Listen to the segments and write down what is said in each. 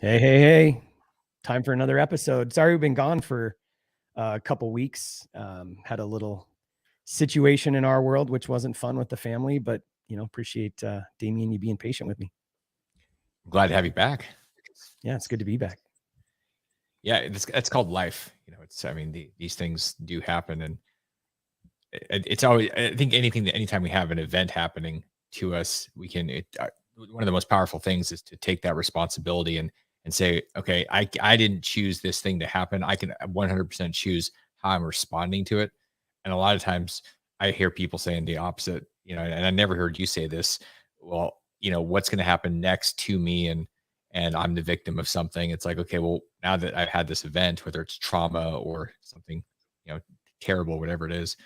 Hey. Time for another episode. Sorry we've been gone for a couple weeks. Had a little situation in our world, which wasn't fun with the family, but appreciate Damion, you being patient with me. I'm glad to have you back. Yeah, it's good to be back. Yeah, it's called life. These things do happen, and it's always. I think anytime we have an event happening to us, we can. One of the most powerful things is to take that responsibility and say, okay, I didn't choose this thing to happen. I can 100% choose how I'm responding to it. And a lot of times, I hear people saying the opposite. And I never heard you say this. Well, what's going to happen next to me, and I'm the victim of something. It's like, okay, well, now that I've had this event, whether it's trauma or something, terrible, whatever it is,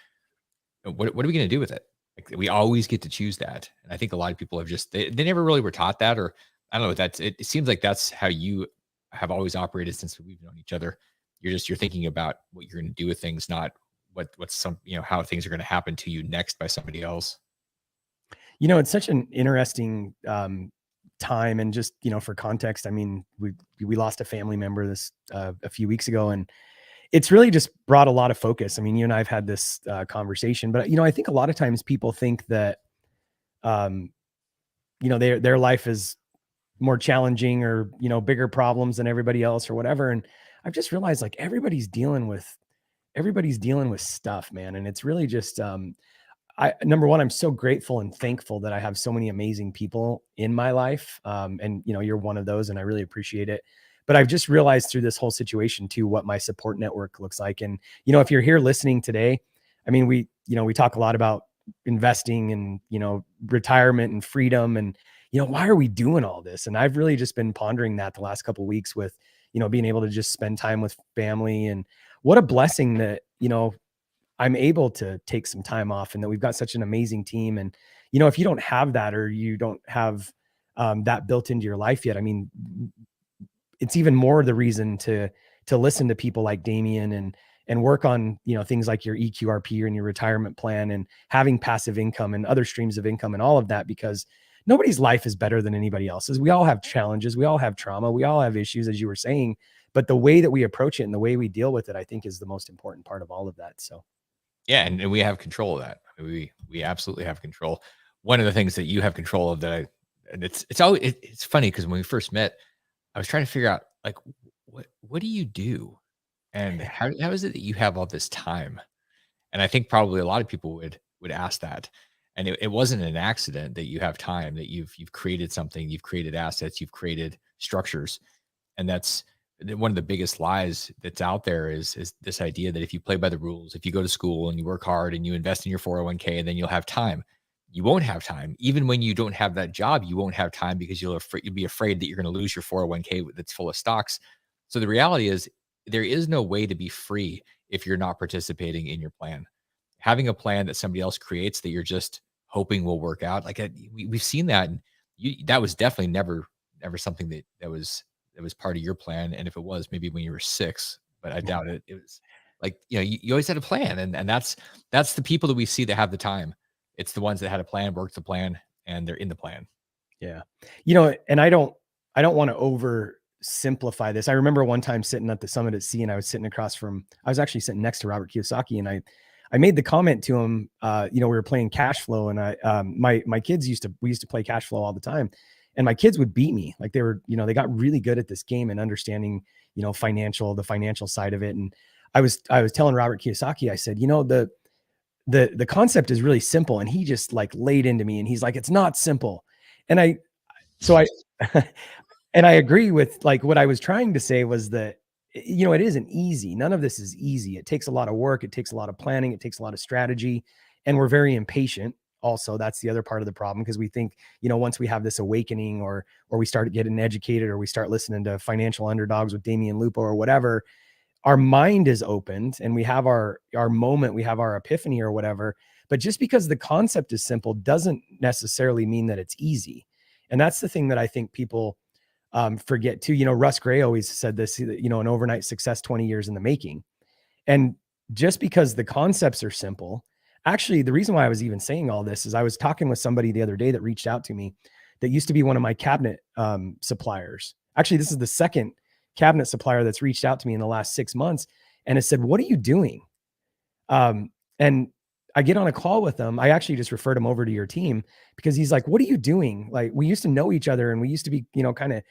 what are we going to do with it? Like, we always get to choose that. And I think a lot of people have they never really were taught that, or I don't know. It seems like that's how you have always operated since we've known each other. You're thinking about what you're going to do with things, not what's how things are going to happen to you next by somebody else. It's such an interesting time, and just for context, I mean, we lost a family member this a few weeks ago, and it's really just brought a lot of focus. I mean, you and I have had this conversation, but I think a lot of times people think that um, their life is more challenging, or bigger problems than everybody else, or whatever. And I've just realized, like, everybody's dealing with stuff, man. And it's really just number one, I'm so grateful and thankful that I have so many amazing people in my life. And you're one of those, and I really appreciate it. But I've just realized through this whole situation too, what my support network looks like. And, if you're here listening today, I mean, we talk a lot about investing and, retirement and freedom, and, why are we doing all this? And I've really just been pondering that the last couple of weeks with, being able to just spend time with family, and what a blessing that, I'm able to take some time off, and that we've got such an amazing team. And, if you don't have that, or you don't have that built into your life yet, I mean, it's even more the reason to listen to people like Damion, and work on, things like your EQRP and your retirement plan, and having passive income and other streams of income and all of that, because nobody's life is better than anybody else's. We all have challenges. We all have trauma. We all have issues, as you were saying, but the way that we approach it and the way we deal with it, I think, is the most important part of all of that. So. Yeah, and we have control of that. We absolutely have control. One of the things that you have control of and it's always it's funny, because when we first met, I was trying to figure out, like, what do you do, and how is it that you have all this time? And I think probably a lot of people would ask that. And it wasn't an accident that you have time, that you've created something, you've created assets, you've created structures. And that's one of the biggest lies that's out there, is this idea that if you play by the rules, if you go to school and you work hard and you invest in your 401k, and then you'll have time. You won't have time. Even when you don't have that job, you won't have time, because you'll be afraid that you're going to lose your 401k that's full of stocks. So the reality is, there is no way to be free if you're not participating in your plan. Having a plan that somebody else creates that you're just hoping will work out, like, we've seen that. And that was definitely never something that was part of your plan. And if it was, maybe when you were 6, but I doubt it. It was like, you always had a plan, and that's the people that we see that have the time. It's the ones that had a plan, worked the plan, and they're in the plan. Yeah. And I don't want to oversimplify this. I remember one time sitting at the Summit at Sea, and I was actually sitting next to Robert Kiyosaki, and I made the comment to him, we were playing cash flow, and my kids we used to play cash flow all the time, and my kids would beat me. Like, they were, they got really good at this game and understanding, the financial side of it. And I was telling Robert Kiyosaki, I said, the concept is really simple. And he just, like, laid into me, and he's like, it's not simple. And I and I agree with, like, what I was trying to say was that, it isn't easy. None of this is easy. It takes a lot of work. It takes a lot of planning. It takes a lot of strategy, and we're very impatient. Also, that's the other part of the problem, because we think, once we have this awakening, or we start getting educated, or we start listening to Financial Underdogs with Damion Lupo or whatever, our mind is opened, and we have our moment, we have our epiphany or whatever. But just because the concept is simple doesn't necessarily mean that it's easy. And that's the thing that I think people forget too. Russ Gray always said this, an overnight success, 20 years in the making. And just because the concepts are simple, actually, the reason why I was even saying all this is I was talking with somebody the other day that reached out to me that used to be one of my cabinet suppliers. Actually, this is the second cabinet supplier that's reached out to me in the last 6 months and has said, "What are you doing?" And I get on a call with him. I actually just referred him over to your team because he's like, "What are you doing? Like, we used to know each other and we used to be, kind of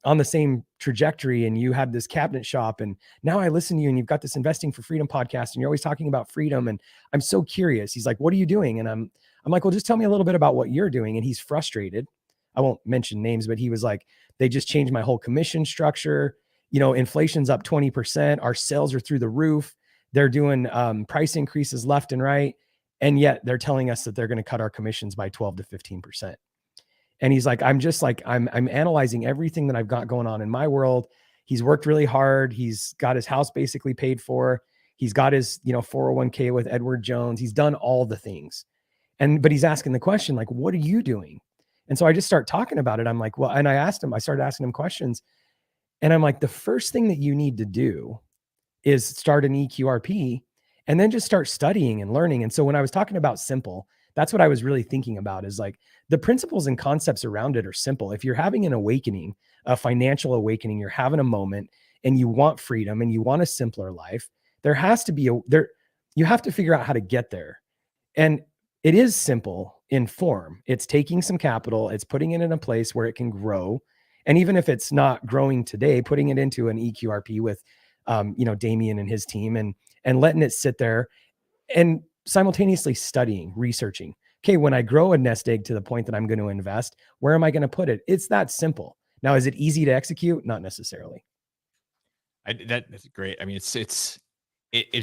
on the same trajectory. And you had this cabinet shop, and now I listen to you, and you've got this Investing for Freedom podcast, and you're always talking about freedom. And I'm so curious." He's like, "What are you doing?" And I'm like, "Well, just tell me a little bit about what you're doing." And he's frustrated. I won't mention names, but he was like, "They just changed my whole commission structure. Inflation's up 20%. Our sales are through the roof. They're doing price increases left and right. And yet they're telling us that they're going to cut our commissions by 12 to 15%. And he's like, I'm analyzing everything that I've got going on in my world. He's worked really hard. He's got his house basically paid for. He's got his, 401k with Edward Jones. He's done all the things. But he's asking the question, like, what are you doing? And so I just start talking about it. I'm like, well, and I started asking him questions. And I'm like, the first thing that you need to do is start an EQRP and then just start studying and learning. And so when I was talking about simple, that's what I was really thinking about, is like the principles and concepts around it are simple. If you're having an awakening, a financial awakening, you're having a moment and you want freedom and you want a simpler life, there has to be you have to figure out how to get there. And it is simple in form. It's taking some capital, it's putting it in a place where it can grow. And even if it's not growing today, putting it into an EQRP with, Damion and his team, and letting it sit there and simultaneously studying, researching. Okay, when I grow a nest egg to the point that I'm going to invest, where am I going to put it? It's that simple. Now, is it easy to execute? Not necessarily. That's great. I mean, it's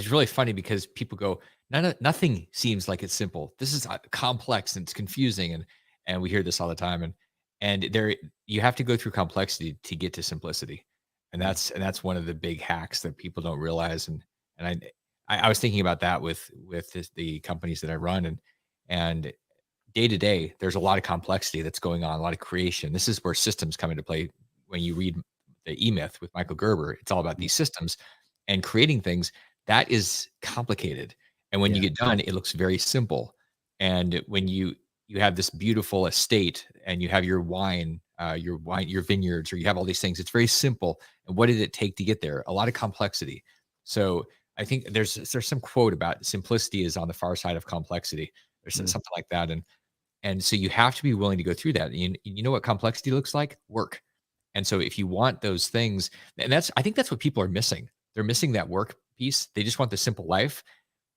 really funny because people go, nothing seems like it's simple. This is complex and it's confusing, and we hear this all the time. And there, you have to go through complexity to get to simplicity, and Mm. that's one of the big hacks that people don't realize. And I was thinking about that with the companies that I run, and day to day, there's a lot of complexity that's going on, a lot of creation. This is where systems come into play. When you read the E-Myth with Michael Gerber, it's all about these systems and creating things. That is complicated. And when you Yeah. get done, it looks very simple. And when you have this beautiful estate and you have your vineyards, or you have all these things, it's very simple. And what did it take to get there? A lot of complexity. So I think there's some quote about simplicity is on the far side of complexity, or Mm. something like that. And so you have to be willing to go through that. And you know what complexity looks like? Work. And so if you want those things, and I think that's what people are missing. They're missing that work piece. They just want the simple life,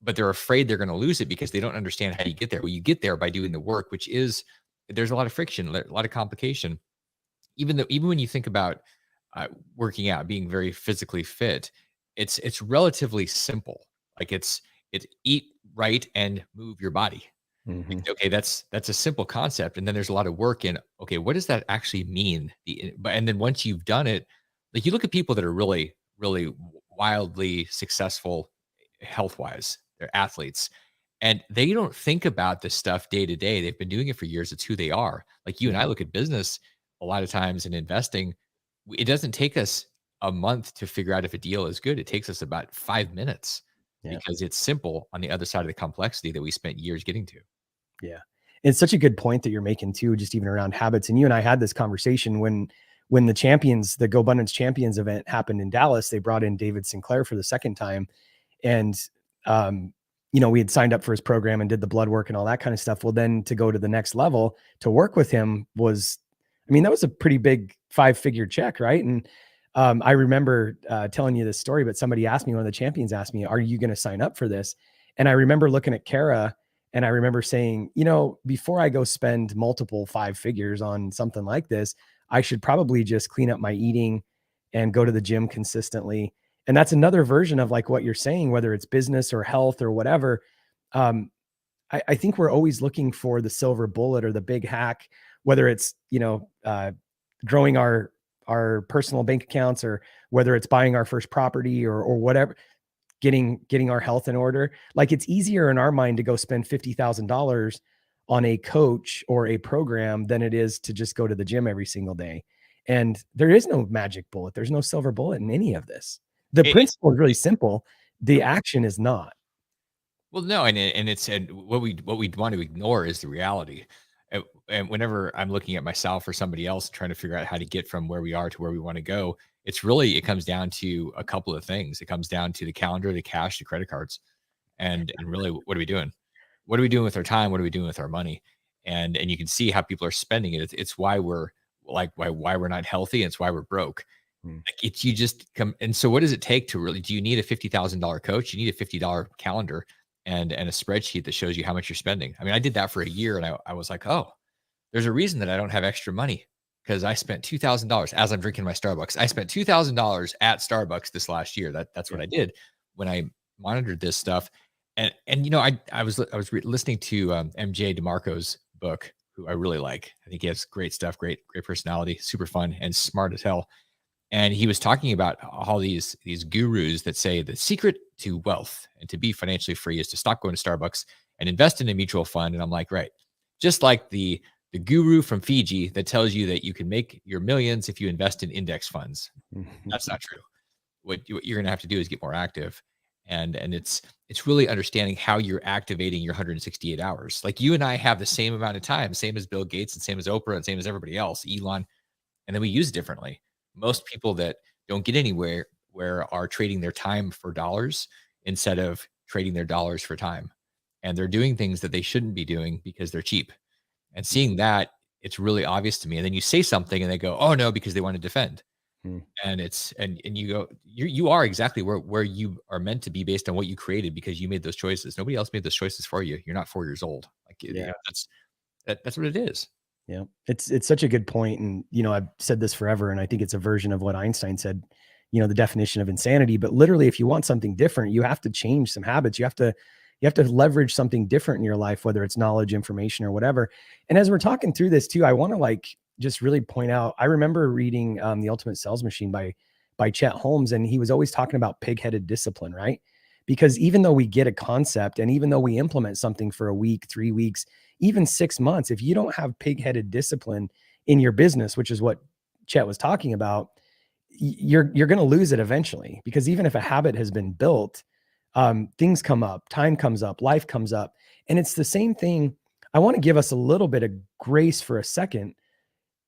but they're afraid they're going to lose it because they don't understand how you get there. Well, you get there by doing the work, which is, there's a lot of friction, a lot of complication. Even when you think about working out, being very physically fit, it's relatively simple. Like it's eat right and move your body. Hmm. Okay, that's a simple concept, and then there's a lot of work in, okay, what does that actually mean? And then once you've done it, like, you look at people that are really, really wildly successful health-wise, they're athletes, and they don't think about this stuff day to day. They've been doing it for years. It's who they are. Like you and Yeah. I look at business a lot of times in investing, it doesn't take us a month to figure out if a deal is good. It takes us about 5 minutes Yeah. because it's simple on the other side of the complexity that we spent years getting to. Yeah. It's such a good point that you're making too, just even around habits. And you and I had this conversation when the Go Abundance Champions event happened in Dallas. They brought in David Sinclair for the second time. And we had signed up for his program and did the blood work and all that kind of stuff. Well, then to go to the next level to work with him was, I mean, that was a pretty big 5-figure check, right? And I remember telling you this story, but somebody asked me, one of the champions asked me, "Are you going to sign up for this?" And I remember looking at Kara, and I remember saying, before I go spend multiple 5 figures on something like this, I should probably just clean up my eating and go to the gym consistently. And that's another version of like what you're saying, whether it's business or health or whatever. Um, I think we're always looking for the silver bullet or the big hack, whether it's, growing our personal bank accounts, or whether it's buying our first property, or whatever, getting our health in order. Like, it's easier in our mind to go spend $50,000 on a coach or a program than it is to just go to the gym every single day. And there is no magic bullet. There's no silver bullet in any of this. The It, principle is really it, simple. The action is not. Well, no, and it's, and what we want to ignore is the reality. And whenever I'm looking at myself or somebody else trying to figure out how to get from where we are to where we want to go, it comes down to a couple of things. It comes down to the calendar, the cash, the credit cards, and really, what are we doing? What are we doing with our time? What are we doing with our money? And you can see how people are spending it. It's why we're like why we're not healthy. And it's why we're broke. Mm. Like, it's you just come. And so, what does it take to really? Do you need a $50,000 coach? You need a $50 calendar and a spreadsheet that shows you how much you're spending. I mean, I did that for a year, and I was like, oh, there's a reason that I don't have extra money, because I spent $2,000 as I'm drinking my Starbucks. I spent $2,000 at Starbucks this last year. That's what Yeah. I did when I monitored this stuff. And listening to MJ DeMarco's book, who I really like. I think he has great stuff, great personality, super fun and smart as hell. And he was talking about all these gurus that say the secret to wealth and to be financially free is to stop going to Starbucks and invest in a mutual fund. And I'm like, right, just like the guru from Fiji that tells you that you can make your millions if you invest in index funds. That's not true. What you're going to have to do is get more active, and it's really understanding how you're activating your 168 hours. Like, you and I have the same amount of time, same as Bill Gates and same as Oprah and same as everybody else, Elon, and then we use it differently. Most people that don't get anywhere where are trading their time for dollars instead of trading their dollars for time. And they're doing things that they shouldn't be doing because they're cheap. And seeing that, it's really obvious to me. And then you say something and they go, "Oh no," because they want to defend. Mm. And and you go, you are exactly where you are meant to be based on what you created, because you made those choices. Nobody else made those choices for you. You're not 4 years old. Like, Yeah. that's what it is. Yeah. It's such a good point. And, I've said this forever, and I think it's a version of what Einstein said, the definition of insanity. But literally, if you want something different, you have to change some habits. You have to leverage something different in your life, whether it's knowledge, information, or whatever. And as we're talking through this too, I want to just really point out, I remember reading The Ultimate Sales Machine by Chet Holmes, and he was always talking about pig-headed discipline, right? Because even though we get a concept, and even though we implement something for a week, 3 weeks, even 6 months, if you don't have pig-headed discipline in your business, which is what Chet was talking about, you're going to lose it eventually. Because even if a habit has been built, things come up, time comes up, life comes up, and it's the same thing. I want to give us a little bit of grace for a second,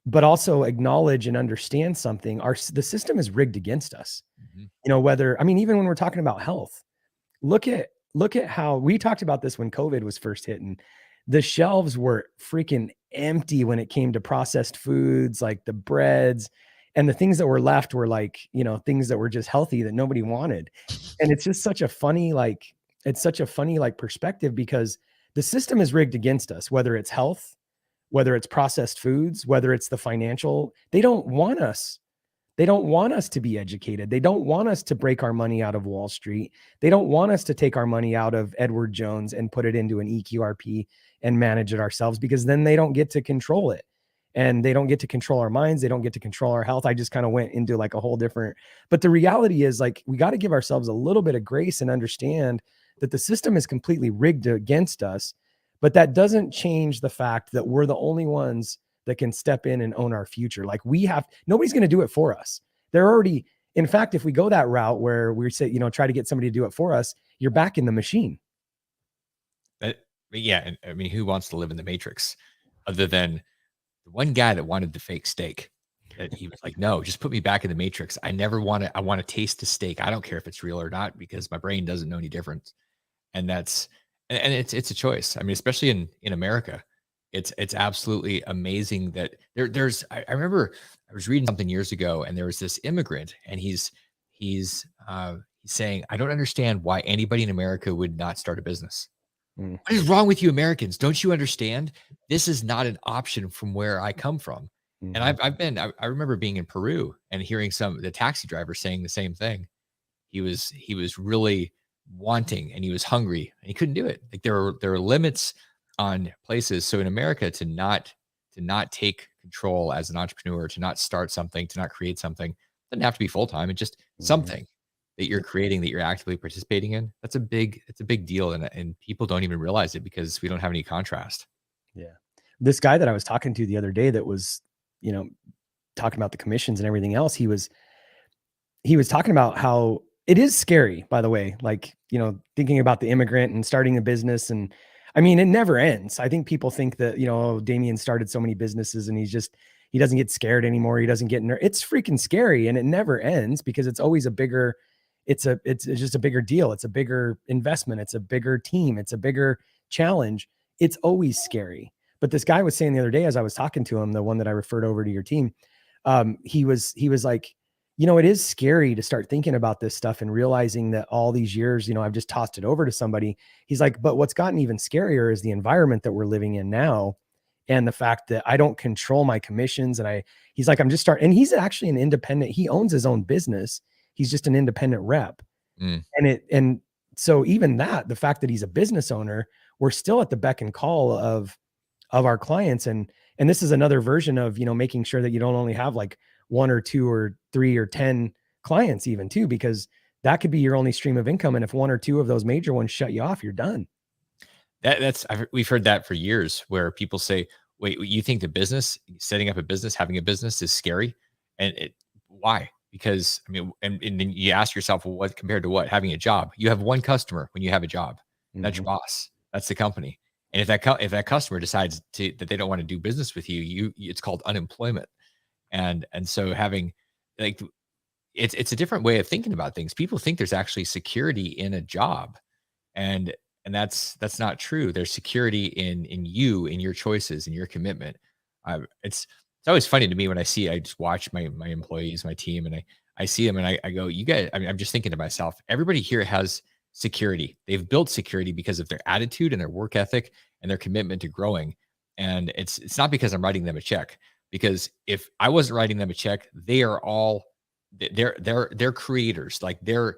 but also acknowledge and understand something. The system is rigged against us. Mhm. Even when we're talking about health, look at how we talked about this when COVID was first hitting. The shelves were freaking empty when it came to processed foods, like the breads, and the things that were left were things that were just healthy that nobody wanted. And it's just such a funny, perspective, because the system is rigged against us, whether it's health, whether it's processed foods, whether it's the financial. They don't want us to be educated. They don't want us to break our money out of Wall Street. They don't want us to take our money out of Edward Jones and put it into an EQRP and manage it ourselves, because then they don't get to control it. And they don't get to control our minds. They don't get to control our health. I just kind of went into like a whole different, but the reality is, we got to give ourselves a little bit of grace and understand that the system is completely rigged against us. But that doesn't change the fact that we're the only ones that can step in and own our future. Nobody's going to do it for us. In fact, if we go that route where we say, try to get somebody to do it for us, you're back in the machine. Yeah. And I mean, who wants to live in the matrix other than the one guy that wanted the fake steak? That he was like, no, just put me back in the matrix. I want to taste the steak. I don't care if it's real or not, because my brain doesn't know any difference. And it's a choice. I mean, especially in America, it's absolutely amazing that I remember I was reading something years ago, and there was this immigrant, and he's saying, I don't understand why anybody in America would not start a business. Mm. What is wrong with you Americans? Don't you understand? This is not an option from where I come from. And Mhm. I remember being in Peru and hearing the taxi driver saying the same thing. He was really wanting, and he was hungry, and he couldn't do it. Like, there are limits on places. So in America, to not take control as an entrepreneur, to not start something, to not create something, doesn't have to be full time. It's just Mhm. something that you're creating, that you're actively participating in. It's a big deal, and people don't even realize it because we don't have any contrast. Yeah. This guy that I was talking to the other day that was, you know, talking about the commissions and everything else, he was talking about how it is scary, by the way, thinking about the immigrant and starting a business. And I mean, it never ends. I think people think that, oh, Damion started so many businesses and he doesn't get scared anymore. He doesn't get it's freaking scary, and it never ends because it's always a bigger, it's just a bigger deal. It's a bigger investment. It's a bigger team. It's a bigger challenge. It's always scary. But this guy was saying the other day, as I was talking to him, the one that I referred over to your team, he was like, it is scary to start thinking about this stuff and realizing that all these years, I've just tossed it over to somebody. He's like, but what's gotten even scarier is the environment that we're living in now. And the fact that I don't control my commissions. He's like, I'm just starting. And he's actually an independent. He owns his own business. He's just an independent rep. Mm. And so even that, the fact that he's a business owner, we're still at the beck and call of our clients. And this is another version of, making sure that you don't only have like one or two or three or 10 clients even too, because that could be your only stream of income. And if one or two of those major ones shut you off, you're done. We've heard that for years, where people say, wait, you think setting up a business, having a business is scary? And why? Because I mean, and then you ask yourself, well, what compared to what? Having a job? You have one customer when you have a job. That's your boss. That's the company. And if that customer decides that they don't want to do business with you, it's called unemployment. And so having, like, it's a different way of thinking about things. People think there's actually security in a job, and that's not true. There's security in you, in your choices, in your commitment. It's always funny to me when I just watch my employees, my team, and I see them, and I go, you guys. I mean, I'm just thinking to myself, everybody here has security. They've built security because of their attitude and their work ethic and their commitment to growing. And it's not because I'm writing them a check. Because if I wasn't writing them a check, they are all they're creators. Like they're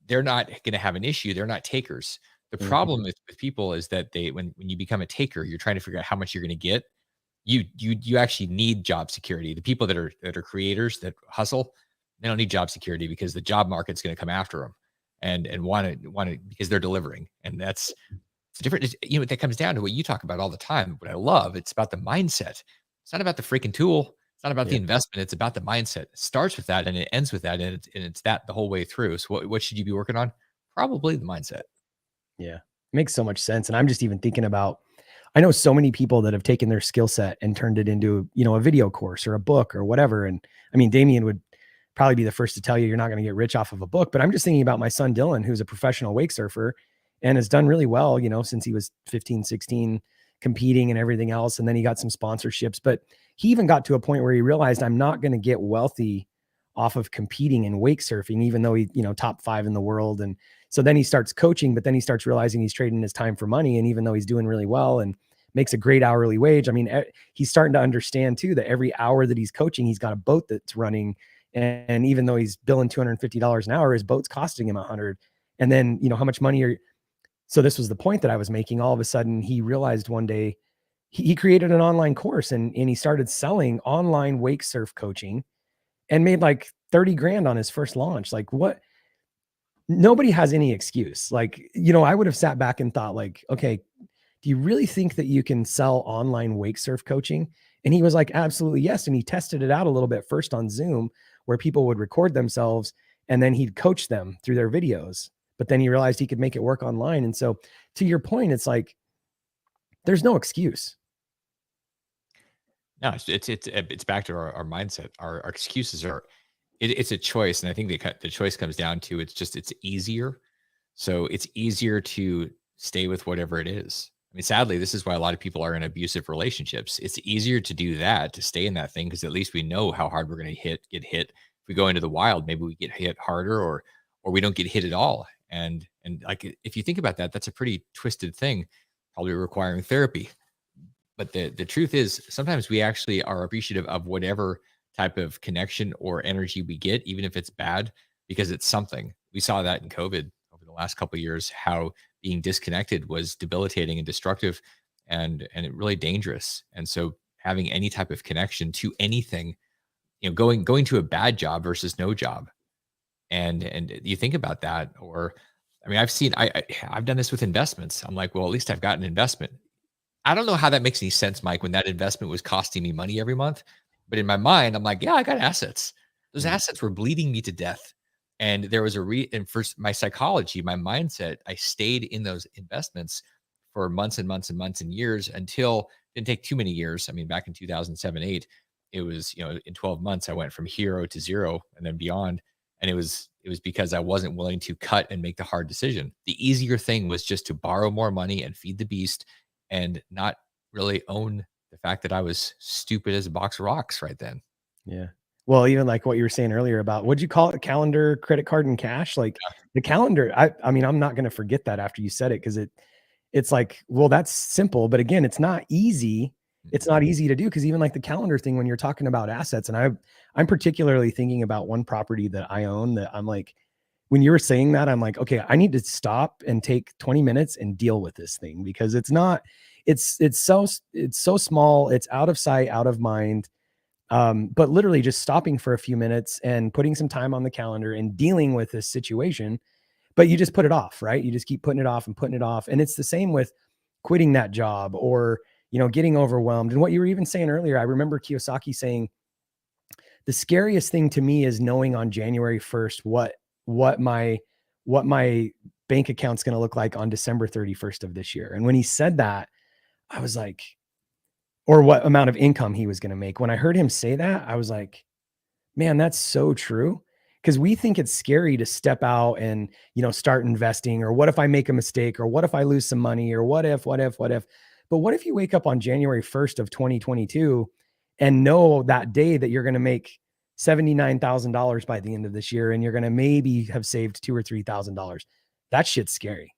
not going to have an issue. They're not takers. The problem with people is that when you become a taker, you're trying to figure out how much you're going to get. You actually need job security. The people that are creators, that hustle, they don't need job security because the job market's going to come after them and want to because they're delivering. And that's different. That comes down to what you talk about all the time. What I love, it's about the mindset. It's not about the freaking tool. It's not about the investment. It's about the mindset. It starts with that and it ends with that, and it's that the whole way through. So what should you be working on? Probably the mindset. Yeah. Makes so much sense. And I'm just even thinking about, I know so many people that have taken their skill set and turned it into, a video course or a book or whatever. And I mean, Damion would probably be the first to tell you, you're not going to get rich off of a book, but I'm just thinking about my son, Dylan, who's a professional wake surfer and has done really well, since he was 15, 16, competing and everything else. And then he got some sponsorships, but he even got to a point where he realized, I'm not going to get wealthy off of competing in wake surfing, even though he, top 5 in the world. And so then he starts coaching, but then he starts realizing he's trading his time for money. And even though he's doing really well and makes a great hourly wage, I mean, he's starting to understand too, that every hour that he's coaching, he's got a boat that's running. And even though he's billing $250 an hour, his boat's costing him $100. And then, how much money so this was the point that I was making. All of a sudden he realized one day he created an online course and he started selling online wake surf coaching and made like 30 grand on his first launch. Like, what? Nobody has any excuse. Like, I would have sat back and thought like, okay, do you really think that you can sell online wake surf coaching? And he was like, absolutely yes. And he tested it out a little bit first on Zoom, where people would record themselves and then he'd coach them through their videos. But then he realized he could make it work online. And so to your point, it's like, there's no excuse. No, it's back to our mindset. Our excuses are, it's a choice. And I think the choice comes down to, it's easier. So it's easier to stay with whatever it is. I mean, sadly, this is why a lot of people are in abusive relationships. It's easier to do that, to stay in that thing, because at least we know how hard we're going to get hit. If we go into the wild, maybe we get hit harder, or we don't get hit at all. And like, if you think about that, that's a pretty twisted thing, probably requiring therapy. But the truth is, sometimes we actually are appreciative of whatever type of connection or energy we get, even if it's bad, because it's something. We saw that in COVID over the last couple of years, how being disconnected was debilitating and destructive and really dangerous. And so having any type of connection to anything, going to a bad job versus no job. And you think about that, or I mean, I've done this with investments. I'm like, well, at least I've got an investment. I don't know how that makes any sense, Mike, when that investment was costing me money every month. But in my mind, I'm like, yeah, I got assets. Those assets were bleeding me to death. And there was and for my psychology, my mindset, I stayed in those investments for months and months and months and years until it didn't take too many years. I mean, back in 2007, 8, it was, in 12 months, I went from hero to zero and then beyond. And it was because I wasn't willing to cut and make the hard decision. The easier thing was just to borrow more money and feed the beast and not really own the fact that I was stupid as a box of rocks right then. Yeah. Well, even like what you were saying earlier about what'd you call it? Calendar, credit card, and cash. Like the calendar, I mean, I'm not gonna forget that after you said it because it's like, well, that's simple, but again, it's not easy. It's not easy to do because even like the calendar thing when you're talking about assets, and I'm particularly thinking about one property that I own that I'm like, when you were saying that, I'm like, okay, I need to stop and take 20 minutes and deal with this thing because it's not, it's so small, it's out of sight, out of mind. But literally just stopping for a few minutes and putting some time on the calendar and dealing with this situation, but you just put it off, right? You just keep putting it off and putting it off. And it's the same with quitting that job or, getting overwhelmed. And what you were even saying earlier, I remember Kiyosaki saying, the scariest thing to me is knowing on January 1st what my what my bank account's going to look like on December 31st of this year. And when he said that, I was like, or what amount of income he was going to make. When I heard him say that, I was like, man, that's so true. Because we think it's scary to step out and, start investing, or what if I make a mistake, or what if I lose some money, or what if. But what if you wake up on January 1st of 2022 and know that day that you're going to make $79,000 by the end of this year, and you're going to maybe have saved $2,000 or $3,000? That shit's scary.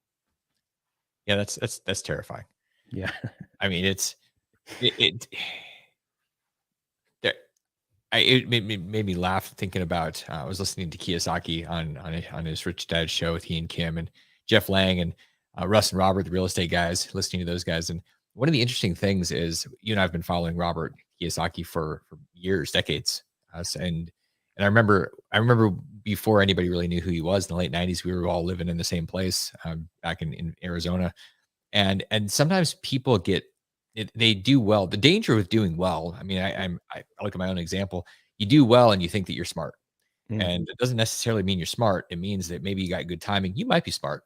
Yeah, that's terrifying. Yeah. I mean, it there it made me laugh thinking about, I was listening to Kiyosaki on his Rich Dad show with he and Kim and Jeff Lang and Russ and Robert, the real estate guys, listening to those guys. And one of the interesting things is, you and I've been following Robert Kiyosaki for years, decades. And I remember before anybody really knew who he was in the late 90s, we were all living in the same place, back in Arizona. And sometimes people get it, they do well. The danger with doing well, I mean, I look at my own example. You do well and you think that you're smart. Mm. And it doesn't necessarily mean you're smart. It means that maybe you got good timing. You might be smart.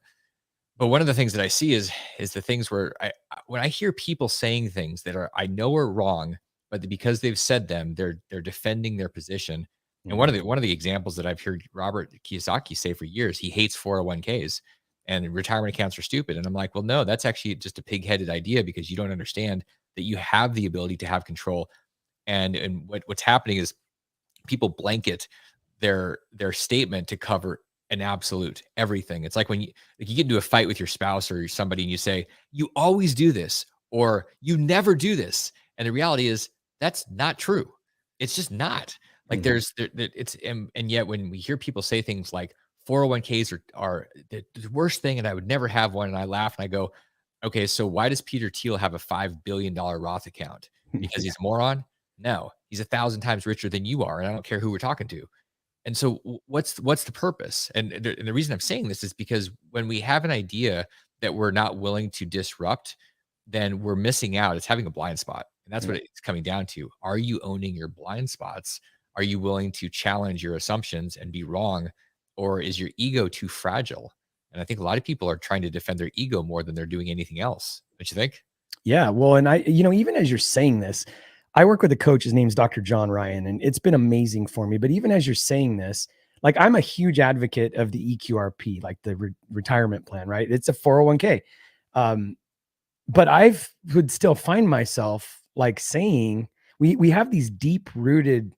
But one of the things that I see is the things where when I hear people saying things that I know are wrong, but because they've said them, they're defending their position. And one Mhm. of the examples that I've heard Robert Kiyosaki say for years, he hates 401ks and retirement accounts are stupid. And I'm like, well, no, that's actually just a pig-headed idea because you don't understand that you have the ability to have control. And what's happening is people blanket their statement to cover an absolute everything. It's like when you get into a fight with your spouse or somebody and you say, "You always do this," or "You never do this." And the reality is that's not true. It's just not. Like Mhm. it's and yet when we hear people say things like 401ks are the worst thing and I would never have one, and I laugh and I go, "Okay, so why does Peter Thiel have a $5 billion Roth account? Because he's a moron? No, he's 1,000 times richer than you are, and I don't care who we're talking to." And so what's the purpose? And the reason I'm saying this is because when we have an idea that we're not willing to disrupt, then we're missing out. It's having a blind spot. And that's Yeah. what it's coming down to. Are you owning your blind spots? Are you willing to challenge your assumptions and be wrong? Or is your ego too fragile? And I think a lot of people are trying to defend their ego more than they're doing anything else. Don't you think? Yeah, well, and even as you're saying this, I work with a coach. His name's Dr. John Ryan, and it's been amazing for me. But even as you're saying this, like I'm a huge advocate of the EQRP, like the retirement plan, right? It's a 401k. Um, but I've would still find myself like saying we have these deep rooted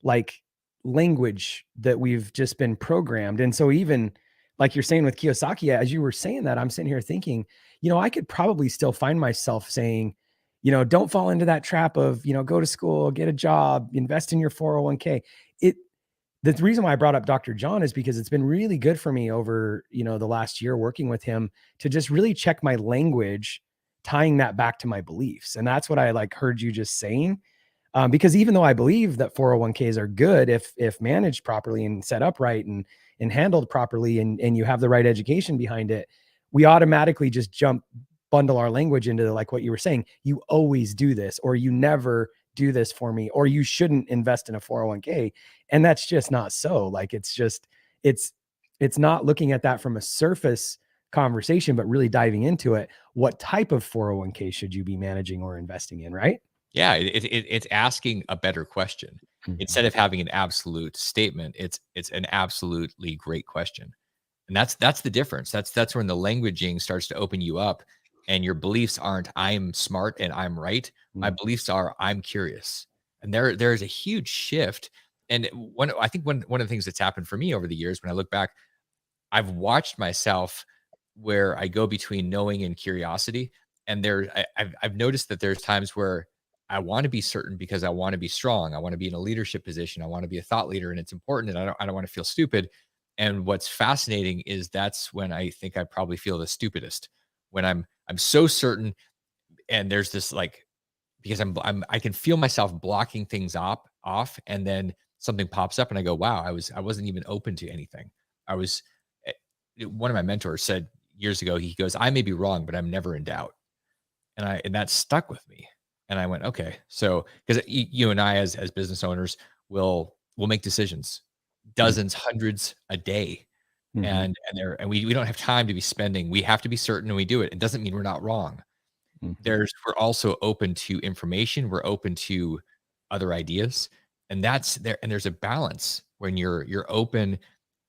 like language that we've just been programmed. And so even like you're saying with Kiyosaki, as you were saying that, I'm sitting here thinking, I could probably still find myself saying, don't fall into that trap of, go to school, get a job, invest in your 401k. It The reason why I brought up Dr. John is because it's been really good for me over, the last year working with him to just really check my language, tying that back to my beliefs. And that's what I like heard you just saying. Because even though I believe that 401ks are good if managed properly and set up right and handled properly and you have the right education behind it, we automatically just bundle our language into like what you were saying. You always do this, or you never do this for me, or you shouldn't invest in a 401k. And that's just not so. Like it's just it's not looking at that from a surface conversation, but really diving into it, what type of 401k should you be managing or investing in, right? Yeah, it's asking a better question. Mhm. Instead of having an absolute statement, it's an absolutely great question. And that's the difference. That's when the languaging starts to open you up and your beliefs aren't I'm smart and I'm right. My Mm, beliefs are I'm curious. And there's a huge shift. And I think one of the things that's happened for me over the years when I look back, I've watched myself where I go between knowing and curiosity. And I've noticed that there's times where I want to be certain because I want to be strong. I want to be in a leadership position. I want to be a thought leader, and it's important. And I don't want to feel stupid. And what's fascinating is that's when I think I probably feel the stupidest, when I'm so certain, and there's this like because I can feel myself blocking things off, and then something pops up, and I go, "Wow, I wasn't even open to anything." I was. One of my mentors said years ago, he goes, "I may be wrong, but I'm never in doubt," and that stuck with me. And I went, "Okay." So because you and I, as business owners, will make decisions, mm, dozens, hundreds a day, mhm, and we don't have time to be spending. We have to be certain, and we do it. It doesn't mean we're not wrong. mhm, We're also open to information, we're open to other ideas, and that's there, and there's a balance when you're open,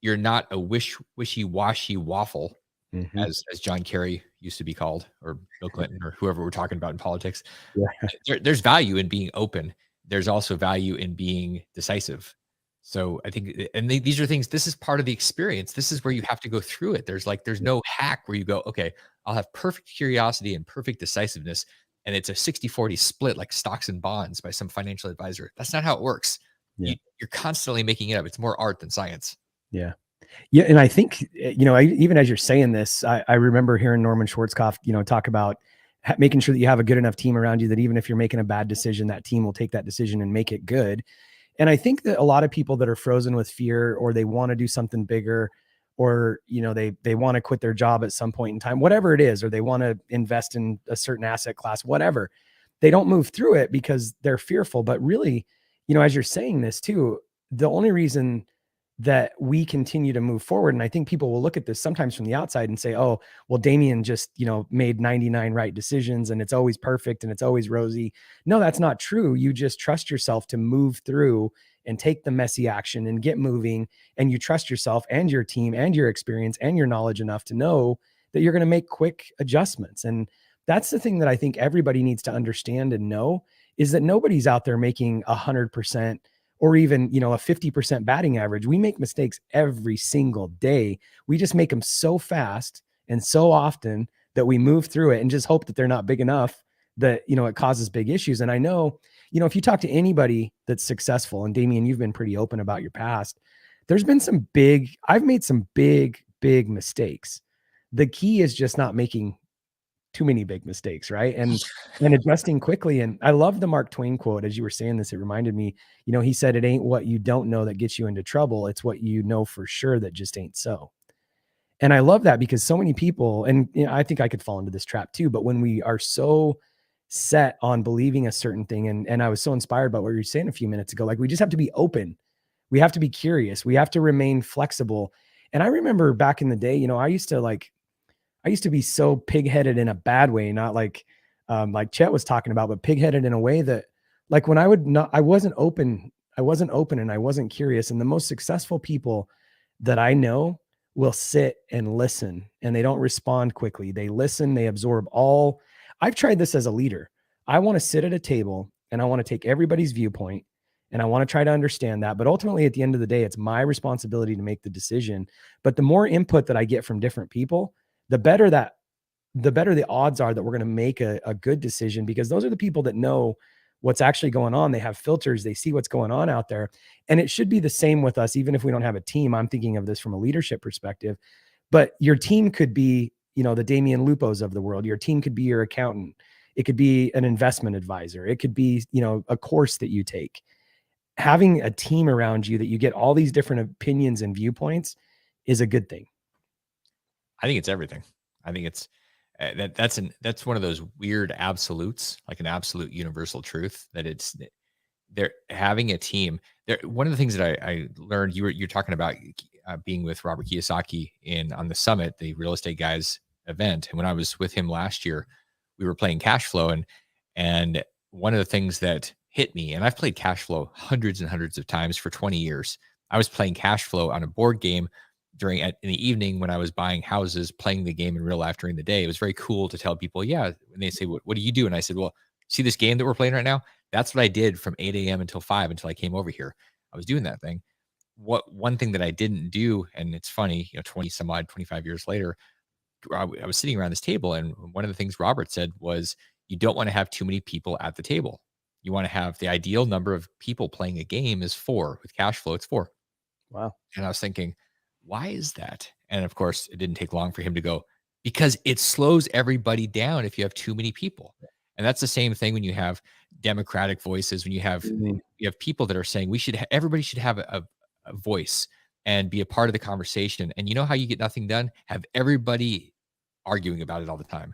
you're not a wishy-washy waffle, mhm. as John Kerry used to be called, or Bill Clinton, or whoever we're talking about in politics. Yeah, There's value in being open. There's also value in being decisive. So I think, and these are things. This is part of the experience. This is where you have to go through it. There's no hack where you go, okay, I'll have perfect curiosity and perfect decisiveness, and it's a 60-40 split like stocks and bonds by some financial advisor. That's not how it works. yeah, You're constantly making it up. It's more art than science. yeah. Yeah, and I think, even as you're saying this, I remember hearing Norman Schwarzkopf, talk about making sure that you have a good enough team around you that even if you're making a bad decision, that team will take that decision and make it good. And I think that a lot of people that are frozen with fear, or they want to do something bigger, or they want to quit their job at some point in time, whatever it is, or they want to invest in a certain asset class, whatever, they don't move through it because they're fearful. But really, as you're saying this too, the only reason that we continue to move forward, and I think people will look at this sometimes from the outside and say, oh, well, Damion just made 99 right decisions and it's always perfect and it's always rosy. No, that's not true. You just trust yourself to move through and take the messy action and get moving, and you trust yourself and your team and your experience and your knowledge enough to know that you're going to make quick adjustments. And that's the thing that I think everybody needs to understand and know, is that nobody's out there making 100% or even, a 50% batting average. We make mistakes every single day. We just make them so fast and so often that we move through it and just hope that they're not big enough that, it causes big issues. And I know, if you talk to anybody that's successful, and Damion, you've been pretty open about your past, I've made some big mistakes. The key is just not making too many big mistakes, right? And adjusting quickly. And I love the Mark Twain quote. As you were saying this, it reminded me, he said, it ain't what you don't know that gets you into trouble. It's what you know for sure that just ain't so. And I love that, because so many people, and I think I could fall into this trap too, but when we are so set on believing a certain thing, and I was so inspired by what you were saying a few minutes ago, like, we just have to be open. We have to be curious. We have to remain flexible. And I remember back in the day, I used to be so pigheaded in a bad way, not like Chet was talking about, but pigheaded in a way that, like, when I wasn't open, and I wasn't curious. And the most successful people that I know will sit and listen, and they don't respond quickly. They listen, they absorb all. I've tried this as a leader. I want to sit at a table and I want to take everybody's viewpoint and I want to try to understand that. But ultimately, at the end of the day, it's my responsibility to make the decision. But the more input that I get from different people, the better the odds are that we're going to make a good decision, because those are the people that know what's actually going on. They have filters. They see what's going on out there. And it should be the same with us, even if we don't have a team. I'm thinking of this from a leadership perspective, but your team could be, the Damion Lupos of the world. Your team could be your accountant. It could be an investment advisor. It could be, a course that you take. Having a team around you that you get all these different opinions and viewpoints is a good thing. I think it's everything. I think it's that's one of those weird absolutes, like an absolute universal truth, that it's they're having a team. There, one of the things that I learned, you're talking about being with Robert Kiyosaki on the summit, the real estate guys event. And when I was with him last year, we were playing cash flow, and one of the things that hit me, and I've played cash flow hundreds and hundreds of times for 20 years. I was playing cash flow on a board game in the evening when I was buying houses, playing the game in real life during the day. It was very cool to tell people, yeah. And they say, what do you do? And I said, well, see this game that we're playing right now? That's what I did from 8 a.m. until 5 until I came over here. I was doing that thing. One thing that I didn't do, and it's funny, 20 some odd, 25 years later, I was sitting around this table, and one of the things Robert said was, you don't want to have too many people at the table. You want to have the ideal number of people playing a game is 4. With cash flow, it's 4. Wow. And I was thinking, why is that? And of course, it didn't take long for him to go, because it slows everybody down if you have too many people. And that's the same thing when you have democratic voices, when you have people that are saying everybody should have a voice and be a part of the conversation. And you know how you get nothing done? Have everybody arguing about it all the time.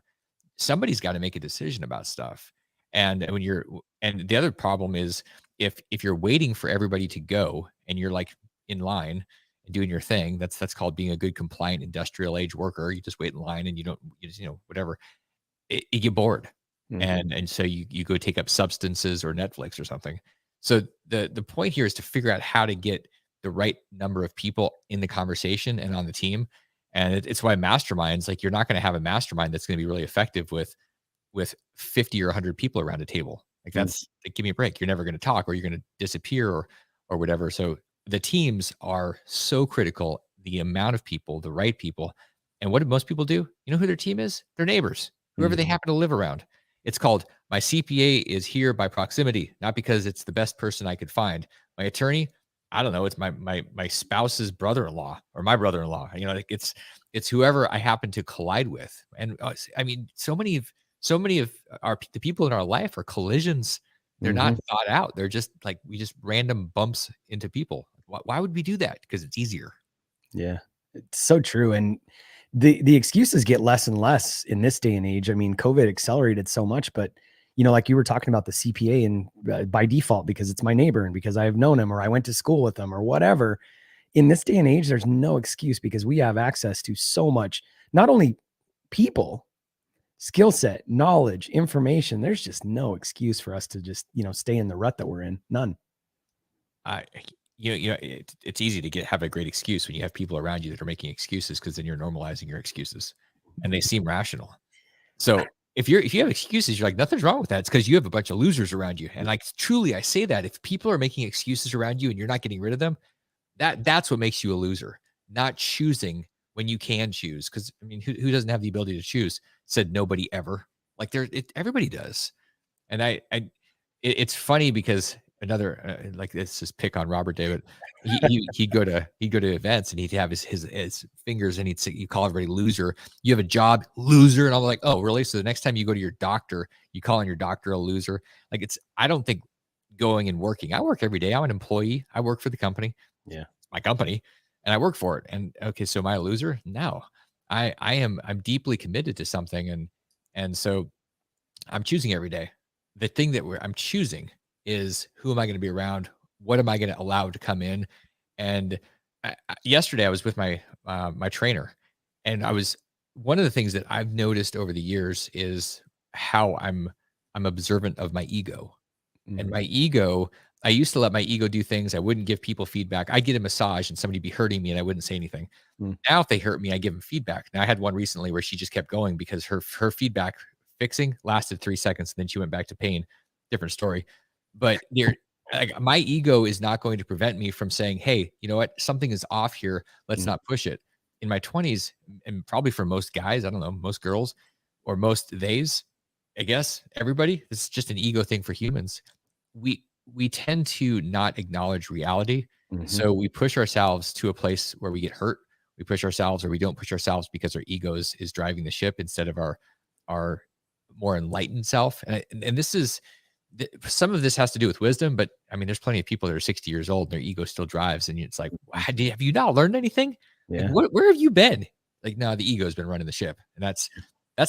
Somebody's got to make a decision about stuff. And the other problem is, if you're waiting for everybody to go and you're like in line and doing your thing, that's called being a good compliant industrial age worker. You just wait in line and you just, whatever. You get bored. And so you go take up substances or Netflix or something. So the point here is to figure out how to get the right number of people in the conversation and on the team. And it's why masterminds, like, you're not going to have a mastermind that's going to be really effective with 50 or 100 people around a table. Like, give me a break. You're never going to talk, or you're going to disappear or whatever. So the teams are so critical, the amount of people, the right people. And what do most people do? You know who their team is? Their neighbors, whoever they happen to live around. It's called, my CPA is here by proximity, not because it's the best person I could find. My attorney, I don't know, it's my spouse's brother-in-law or my brother-in-law. Like, it's whoever I happen to collide with. And I mean, so many of the people in our life are collisions. They're not thought out. They're just like, we just random bumps into people. Why would we do that? Because it's easier. Yeah, it's so true. And the excuses get less and less in this day and age. I mean, COVID accelerated so much, but like you were talking about the CPA, and by default, because it's my neighbor and because I've known him or I went to school with him or whatever. In this day and age, there's no excuse, because we have access to so much, not only people, skill set, knowledge, information. There's just no excuse for us to just, stay in the rut that we're in. None. It's easy to have a great excuse when you have people around you that are making excuses, because then you're normalizing your excuses and they seem rational. So if you have excuses, you're like, nothing's wrong with that. It's because you have a bunch of losers around you. And like, truly, I say that if people are making excuses around you and you're not getting rid of them, that's what makes you a loser. Not choosing when you can choose. Because I mean, who doesn't have the ability to choose? Said nobody ever. Like, everybody does. And it's funny because another, like, this is pick on Robert David. He'd go to events and he'd have his fingers and he'd call everybody loser. You have a job, loser. And I'm like, oh, really? So the next time you go to your doctor, you call on your doctor a loser. Like, I don't think going and working. I work every day. I'm an employee. I work for the company. Yeah. It's my company and I work for it. And okay, so am I a loser? No. I'm deeply committed to something. And so I'm choosing every day. The thing that I'm choosing is, who am I going to be around? What am I going to allow to come in? And yesterday I was with my trainer, and one of the things that I've noticed over the years is how I'm observant of my ego. And my ego, I used to let my ego do things. I wouldn't give people feedback. I'd get a massage and somebody be hurting me and I wouldn't say anything. Now, if they hurt me, I give them feedback. Now, I had one recently where she just kept going because her feedback fixing lasted 3 seconds. And then she went back to pain. Different story. But like, my ego is not going to prevent me from saying, hey, you know what? Something is off here. Let's not push it. In my 20s, and probably for most guys, I don't know, most girls or most theys, I guess, everybody, it's just an ego thing for humans. We tend to not acknowledge reality. So we push ourselves to a place where we get hurt. We push ourselves, or we don't push ourselves because our ego is driving the ship instead of our more enlightened self. And this is, some of this has to do with wisdom, but I mean, there's plenty of people that are 60 years old and their ego still drives. And it's like, have you not learned anything? Yeah. Like, where have you been? Like, no, the ego's been running the ship. And that's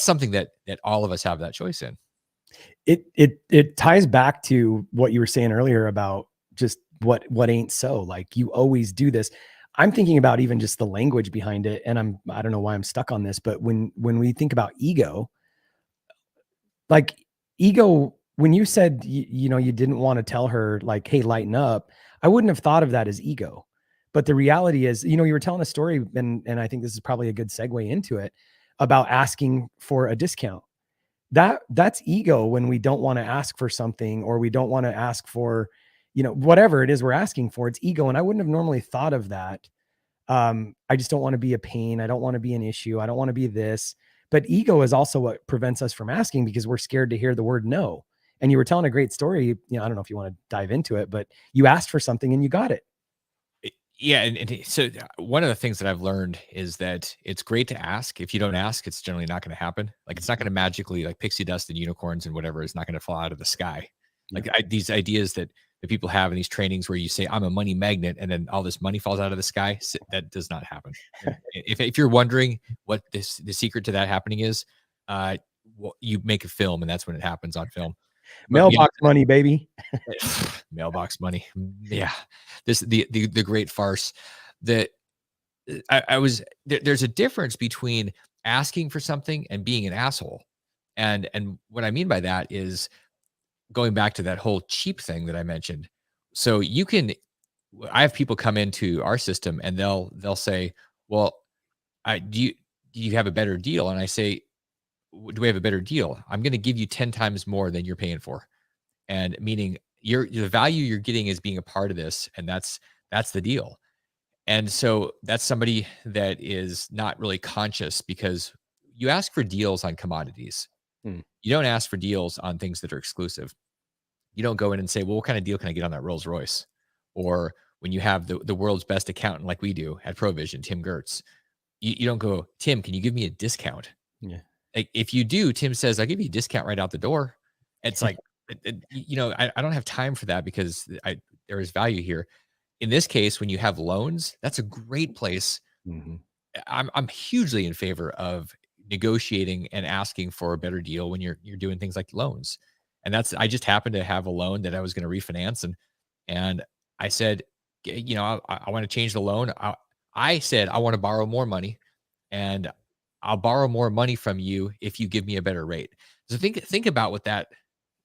something that all of us have that choice in. It ties back to what you were saying earlier about just what ain't so. Like, you always do this. I'm thinking about even just the language behind it, and I don't know why I'm stuck on this, but when we think about ego, like ego, when you said you know you didn't want to tell her like, "Hey, lighten up," I wouldn't have thought of that as ego. But the reality is, you know, you were telling a story, and I think this is probably a good segue into it about asking for a discount. That's ego when we don't want to ask for something, or we don't want to ask for, you know, whatever it is we're asking for. It's ego, and I wouldn't have normally thought of that. I just don't want to be a pain. I don't want to be an issue. I don't want to be this. But ego is also what prevents us from asking because we're scared to hear the word no. And you were telling a great story. You know, I don't know if you want to dive into it, but you asked for something and you got it. Yeah, and so one of the things that I've learned is that it's great to ask. If you don't ask, it's generally not going to happen. Like it's not going to magically, like pixie dust and unicorns and whatever is not going to fall out of the sky. Yeah. Like these ideas that people have in these trainings where you say I'm a money magnet and then all this money falls out of the sky. That does not happen. And if you're wondering what the secret to that happening is, uh, well, you make a film and that's when it happens on film. But beyond Mailbox money, baby. mailbox money. Yeah. The great farce that I was there's a difference between asking for something and being an asshole. And what I mean by that is going back to that whole cheap thing that I mentioned. So you can I have people come into our system and they'll say, "Well, I do you have a better deal?" And I say, "Do we have a better deal? I'm going to give you 10 times more than you're paying for." And meaning the value you're getting is being a part of this, and that's the deal. And so that's somebody that is not really conscious because you ask for deals on commodities. Hmm. You don't ask for deals on things that are exclusive. You don't go in and say, well, what kind of deal can I get on that Rolls Royce? Or when you have the world's best accountant like we do at Provision, Tim Gertz, you don't go, Tim, can you give me a discount? Yeah. Like, if you do, Tim says, "I'll give you a discount right out the door." It's like, I don't have time for that because there is value here. In this case, when you have loans, that's a great place. Mhm. I'm hugely in favor of negotiating and asking for a better deal when you're doing things like loans. And that's I just happened to have a loan that I was going to refinance, and I said, I want to change the loan. I said I want to borrow more money, and I'll borrow more money from you if you give me a better rate. So think about what that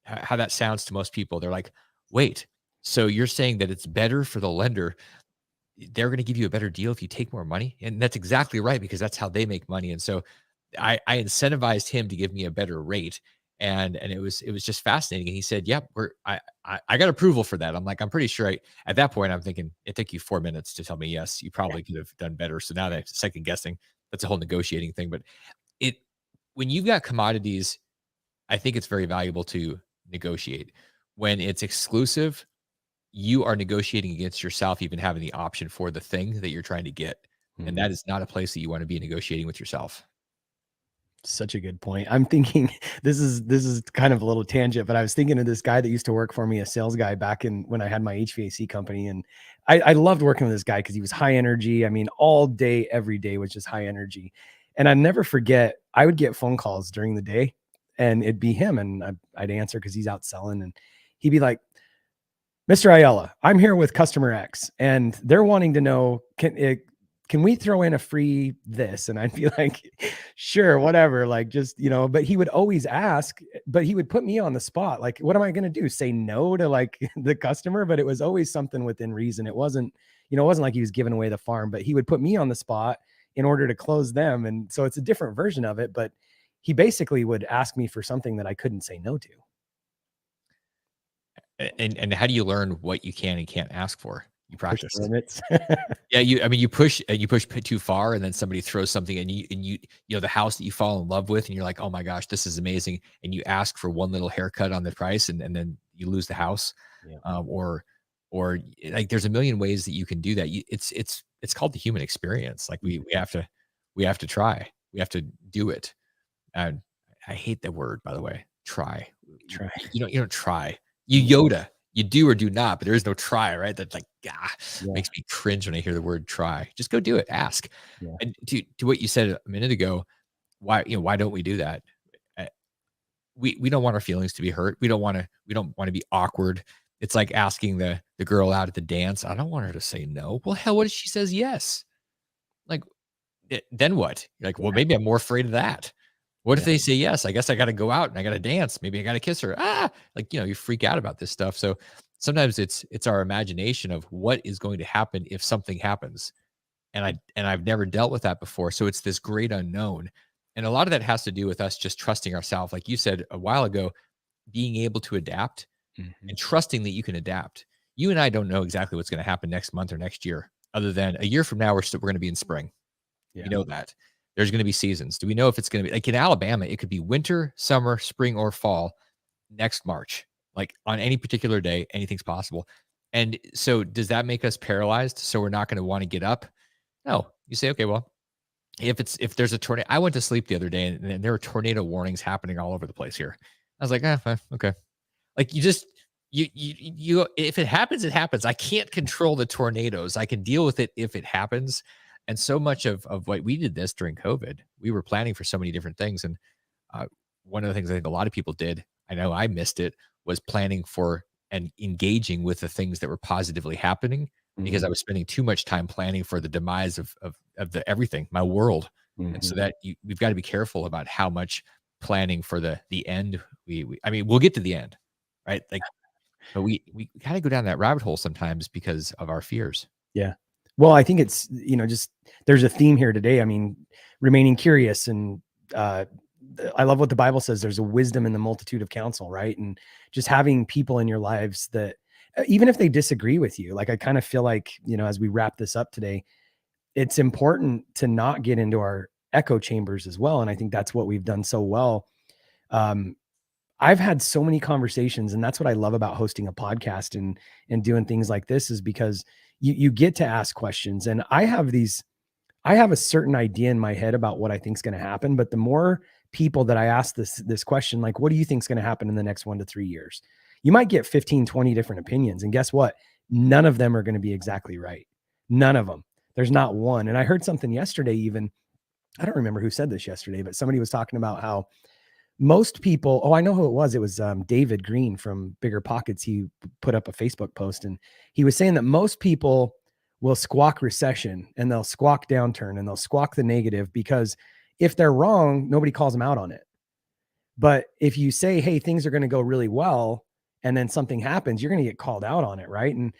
how that sounds to most people. They're like, wait, so you're saying that it's better for the lender, they're going to give you a better deal if you take more money? And that's exactly right, because that's how they make money. And so I incentivized him to give me a better rate. And it was just fascinating. And he said, "Yep, I got approval for that." I'm like, I'm pretty sure at that point I'm thinking it took you 4 minutes to tell me yes. You probably could have done better. So now that second guessing, that's a whole negotiating thing. But it when you've got commodities, I think it's very valuable to negotiate. When it's exclusive, you are negotiating against yourself even having the option for the thing that you're trying to get. And Mhm. that is not a place that you want to be negotiating with yourself. Such a good point. I'm thinking this is kind of a little tangent, but I was thinking of this guy that used to work for me, a sales guy back in when I had my HVAC company, and I loved working with this guy because he was high energy. I mean, all day, every day was just high energy, and I never forget. I would get phone calls during the day, and it'd be him, and I'd answer because he's out selling, and he'd be like, Mr. Ayala, I'm here with customer X, and they're wanting to know, can we throw in a free this? And I'd be like, sure, whatever. Like, just, you know, but he would always ask, but he would put me on the spot. Like, what am I going to do? Say no to like the customer? But it was always something within reason. It wasn't, you know, it wasn't like he was giving away the farm, but he would put me on the spot in order to close them. And so it's a different version of it, but he basically would ask me for something that I couldn't say no to. And how do you learn what you can and can't ask for? You Push practice. the limits. Yeah, you push too far, and then somebody throws something, and the house that you fall in love with, and you're like, oh my gosh, this is amazing, and you ask for one little haircut on the price, and then you lose the house, Yeah. Or like there's a million ways that you can do that. It's called the human experience. Like we have to try, we have to do it. And I hate that word, by the way. Try. Try. You don't try. You Yoda. You do or do not, but there is no try, right? That's like, Yeah. makes me cringe when I hear the word try. Just go do it. Ask. Yeah. And to what you said a minute ago, why don't we do that? Uh, we don't want our feelings to be hurt. We don't want to be awkward. It's like asking the girl out at the dance. I don't want her to say no. Well, hell, what if she says yes? Like, then what? Like, well, maybe I'm more afraid of that. What if Yeah. they say yes? I guess I got to go out and I got to dance. Maybe I got to kiss her. Like, you freak out about this stuff. So sometimes it's our imagination of what is going to happen if something happens. And I've never dealt with that before. So it's this great unknown. And a lot of that has to do with us just trusting ourselves. Like you said a while ago, being able to adapt Mhm. and trusting that you can adapt. You and I don't know exactly what's going to happen next month or next year, other than a year from now, we're going to be in spring. We Yeah. know that. There's going to be seasons. Do we know if it's going to be like in Alabama? It could be winter, summer, spring, or fall next March. Like on any particular day, anything's possible. And so, does that make us paralyzed? So we're not going to want to get up? No. You say, okay, well, if there's a tornado, I went to sleep the other day and there were tornado warnings happening all over the place here. I was like, fine, okay. Like you just you if it happens, it happens. I can't control the tornadoes. I can deal with it if it happens. And so much of what we did this during COVID, we were planning for so many different things. And uh, one of the things I think a lot of people did, I know I missed it, was planning for and engaging with the things that were positively happening because I Mhm. was spending too much time planning for the demise of the everything, my world. And so Mhm. that we've got to be careful about how much planning for the end I mean, we'll get to the end, right? Like, but we kind of go down that rabbit hole sometimes because of our fears. Yeah. Well, I think it's, just there's a theme here today. I mean, remaining curious and uh I love what the Bible says. There's a wisdom in the multitude of counsel, right? And just having people in your lives that even if they disagree with you, like I kind of feel like, as we wrap this up today, it's important to not get into our echo chambers as well. And I think that's what we've done so well. Um, I've had so many conversations, and that's what I love about hosting a podcast and doing things like this is because you get to ask questions. And I have a certain idea in my head about what I think is going to happen, but the more people that I ask this question, like, what do you think is going to happen in the next 1 to 3 years? You might get 15, 20 different opinions. And guess what? None of them are going to be exactly right. None of them. There's not one. And I heard something yesterday, even, I don't remember who said this yesterday, but somebody was talking about how most people, oh, I know who it was. It was David Green from Bigger Pockets. He put up a Facebook post and he was saying that most people will squawk recession and they'll squawk downturn and they'll squawk the negative because if they're wrong, nobody calls them out on it. But if you say, hey, things are going to go really well, and then something happens, you're going to get called out on it. Right. And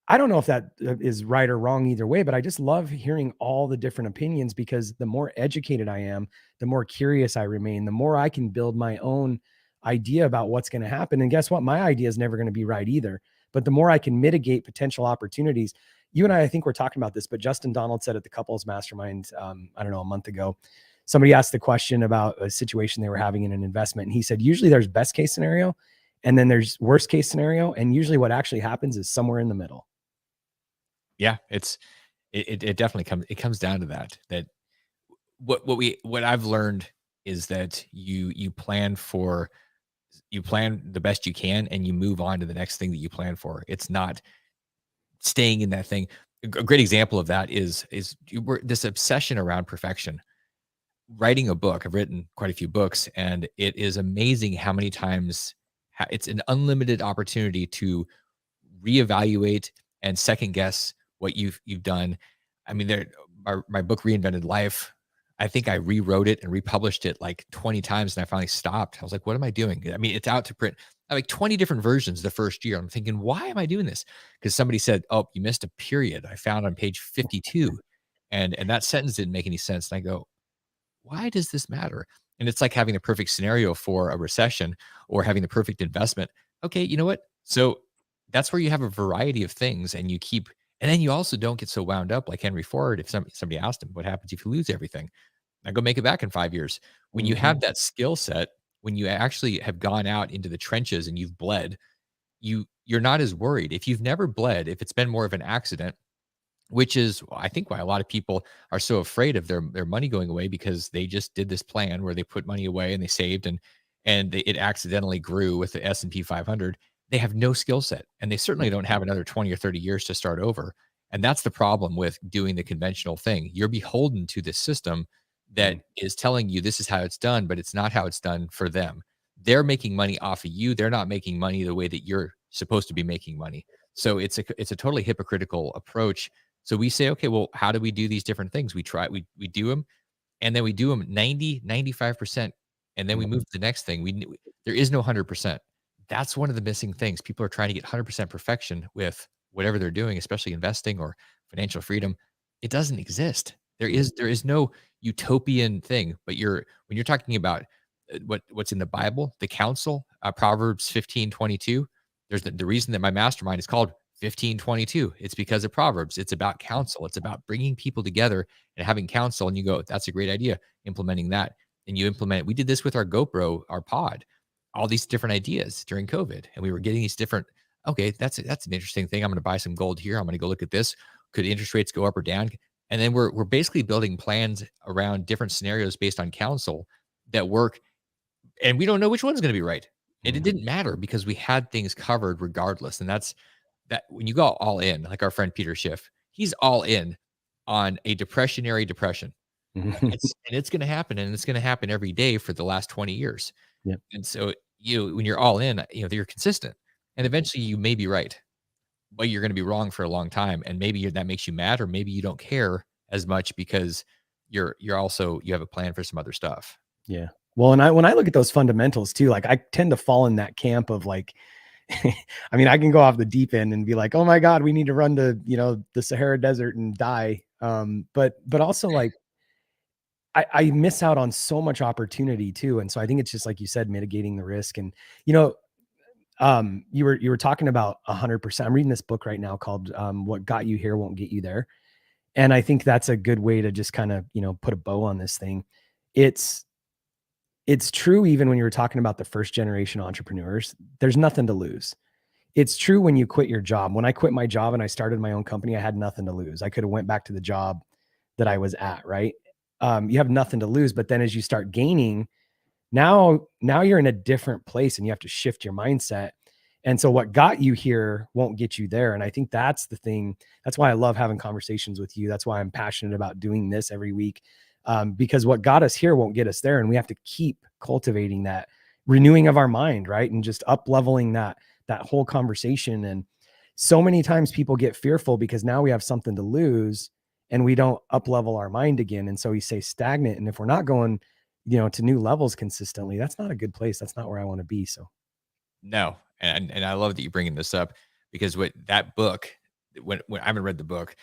I don't know if that is right or wrong either way, but I just love hearing all the different opinions because the more educated I am, the more curious I remain, the more I can build my own idea about what's going to happen. And guess what? My idea is never going to be right either. But the more I can mitigate potential opportunities, you and I think we're talking about this, but Justin Donald said at the couples mastermind, I don't know, a month ago, somebody asked the question about a situation they were having in an investment. And he said, usually there's best case scenario and then there's worst case scenario. And usually what actually happens is somewhere in the middle. Yeah, it definitely comes down to that what I've learned is that you plan the best you can and you move on to the next thing that you plan for. It's not staying in that thing. A great example of that is this obsession around perfection. Writing a book, I've written quite a few books, and it is amazing how many times it's an unlimited opportunity to reevaluate and second guess what you've done. I mean, my book Reinvented Life. I think I rewrote it and republished it like 20 times, and I finally stopped. I was like, "What am I doing?" I mean, it's out to print. I have like 20 different versions the first year. I'm thinking, "Why am I doing this?" Because somebody said, "Oh, you missed a period." I found on page 52, and that sentence didn't make any sense. And I go, why does this matter? And it's like having the perfect scenario for a recession or having the perfect investment. Okay, you know what? So that's where you have a variety of things and you keep, and then you also don't get so wound up like Henry Ford. If somebody asked him, what happens if you lose everything? I go make it back in 5 years. When you Mhm. have that skill set, when you actually have gone out into the trenches and you've bled, you're not as worried. If you've never bled, if it's been more of an accident, which is I think why a lot of people are so afraid of their money going away because they just did this plan where they put money away and they saved and it accidentally grew with the S&P 500. They have no skill set and they certainly don't have another 20 or 30 years to start over. And that's the problem with doing the conventional thing. You're beholden to this system that Mhm. is telling you this is how it's done, but it's not how it's done for them. They're making money off of you. They're not making money the way that you're supposed to be making money. So it's a totally hypocritical approach. So we say, okay, well, how do we do these different things? We do them, and then we do them 95%, and then we Mhm. move to the next thing. There is no 100%. That's one of the missing things. People are trying to get 100% perfection with whatever they're doing, especially investing or financial freedom. It doesn't exist. Yeah. There is no utopian thing. But when you're talking about what's in the Bible, the counsel, Proverbs 15:22. There's the reason that my mastermind is called 1522. It's because of Proverbs. It's about counsel. It's about bringing people together and having counsel. And you go, that's a great idea. Implementing that, and you implement it. We did this with our GoPro, our pod, all these different ideas during COVID, and we were getting these different. Okay, that's an interesting thing. I'm going to buy some gold here. I'm going to go look at this. Could interest rates go up or down? And then we're basically building plans around different scenarios based on counsel that work, and we don't know which one's going to be right. And it Mhm. didn't matter because we had things covered regardless. And that's that when you go all in, like our friend Peter Schiff, he's all in on a depressionary depression. Mhm. It's going to happen, and it's going to happen every day for the last 20 years. Yep. And so when you're all in, you're consistent, and eventually you may be right, but you're going to be wrong for a long time. And maybe that makes you mad, or maybe you don't care as much because you have a plan for some other stuff. Yeah. Well, and when I look at those fundamentals too, like I tend to fall in that camp of like, I mean, I can go off the deep end and be like, oh my God, we need to run to, the Sahara Desert and die. But also like I miss out on so much opportunity too. And so I think it's just like you said, mitigating the risk. And you know, you were talking about 100%. I'm reading this book right now called What Got You Here Won't Get You There. And I think that's a good way to just kind of, put a bow on this thing. It's it's true even when you were talking about the first generation entrepreneurs, there's nothing to lose. It's true when you quit your job. When I quit my job and I started my own company, I had nothing to lose. I could have went back to the job that I was at, right? You have nothing to lose, but then as you start gaining, now you're in a different place and you have to shift your mindset. And so what got you here won't get you there. And I think that's the thing. That's why I love having conversations with you. That's why I'm passionate about doing this every week. Because what got us here won't get us there. And we have to keep cultivating that renewing of our mind, right? And just up leveling that whole conversation. And so many times people get fearful because now we have something to lose and we don't up level our mind again. And so we stay stagnant. And if we're not going to new levels consistently, that's not a good place. That's not where I want to be. So, No, and I love that you're bringing this up because what that book, when I haven't read the book,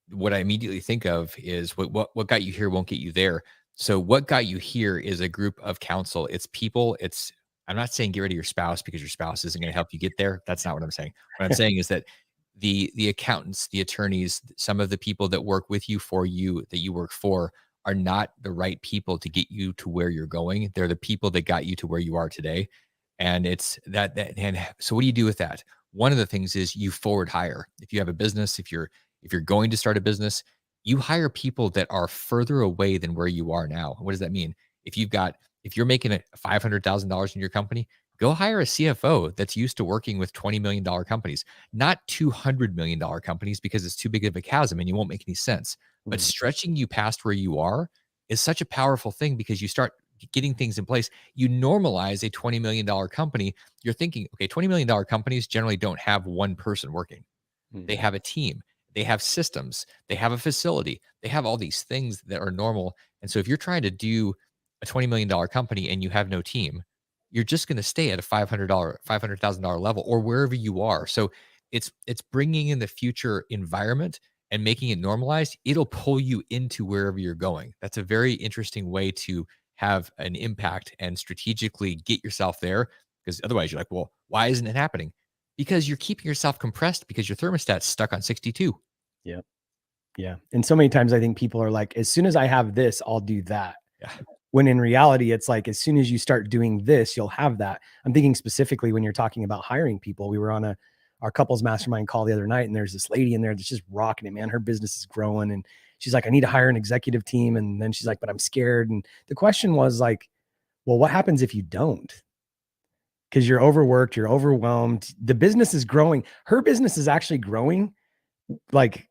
what I immediately think of is what got you here won't get you there. So what got you here is a group of counsel. It's people. I'm not saying get rid of your spouse because your spouse isn't going to help you get there. That's not what I'm saying. What I'm saying is that the accountants, the attorneys, some of the people that work with you for you that you work for are not the right people to get you to where you're going. They're the people that got you to where you are today. And it's and so what do you do with that? One of the things is you forward hire. If you have a business, if you're going to start a business, you hire people that are further away than where you are now. What does that mean? If you're making a $500,000 in your company, go hire a CFO that's used to working with $20 million companies, not $200 million companies, because it's too big of a chasm and you won't make any sense. But mhm, stretching you past where you are is such a powerful thing because you start getting things in place. You normalize a $20 million company. You're thinking, okay, $20 million companies generally don't have one person working. They mhm, have a team, they have systems, they have a facility, they have all these things that are normal. And so if you're trying to do a $20 million company and you have no team, you're just going to stay at a $500,000 level or wherever you are. So it's bringing in the future environment and making it normalized. It'll pull you into wherever you're going. That's a very interesting way to have an impact and strategically get yourself there, because otherwise you're like, well, why isn't it happening? Because you're keeping yourself compressed because your thermostat's stuck on 62. yeah, yeah. And so many times I think people are like, as soon as I have this, I'll do that. Yeah. When in reality, it's like, as soon as you start doing this, you'll have that. I'm thinking specifically when you're talking about hiring people. We were on our couples mastermind call the other night, and there's this lady in there that's just rocking it, man. Her business is growing, and she's like, I need to hire an executive team. And then she's like, but I'm scared. And the question was like, well, what happens if you don't? Because you're overworked, you're overwhelmed. The business is growing. Her business is actually growing, like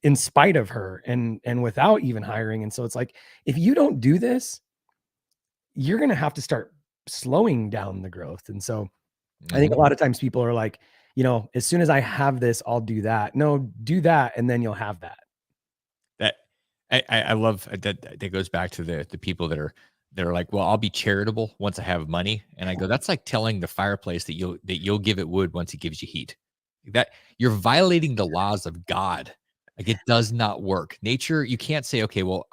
in spite of her and without even hiring. And so it's like, if you don't do this, you're going to have to start slowing down the growth. And so I think a Mhm. lot of times people are like, as soon as I have this, I'll do that. No, do that, and then you'll have that. That I love that goes back to the people that are like, well, I'll be charitable once I have money. And I go, that's like telling the fireplace that you'll give it wood once it gives you heat. That you're violating the laws of God. Like it does not work. Nature, you can't say, okay, well,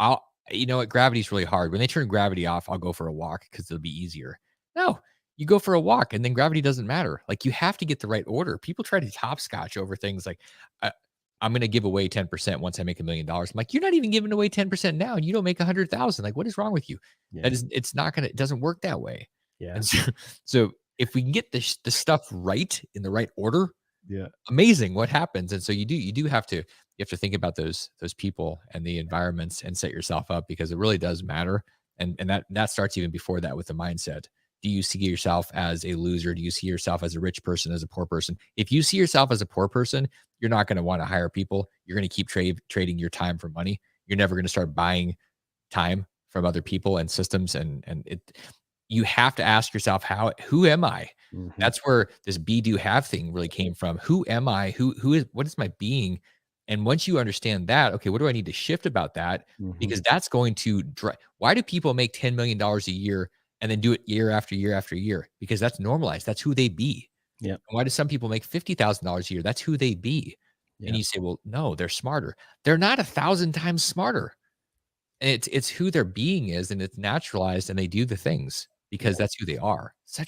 you know what, gravity's really hard. When they turn gravity off, I'll go for a walk because it'll be easier. No, you go for a walk and then gravity doesn't matter. Like you have to get the right order. People try to hopscotch over things like, I'm going to give away 10% once I make $1 million. I'm like, you're not even giving away 10% now and you don't make 100,000. Like, what is wrong with you? Yeah. It's not going to, it doesn't work that way. Yeah. And so if we can get the stuff right in the right order, Yeah. amazing what happens. And so you have to think about those people and the environments and set yourself up because it really does matter. And that starts even before that with the mindset. Do you see yourself as a loser? Do you see yourself as a rich person, as a poor person? If you see yourself as a poor person, you're not going to want to hire people. You're going to keep trading your time for money. You're never going to start buying time from other people and systems. And you have to ask yourself, who am I? Mhm. That's where this be do have thing really came from. Who am I? What is my being? And once you understand that, okay, what do I need to shift about that? Mhm. Because that's going to drive. Why do people make $10 million a year and then do it year after year after year? Because that's normalized. That's who they be. Yep. And why do some people make $50,000 a year? That's who they be. And Yeah. you say, well, no, they're smarter. They're not 1,000 times smarter. And it's who their being is, and it's naturalized, and they do the things because Yeah. that's who they are. It's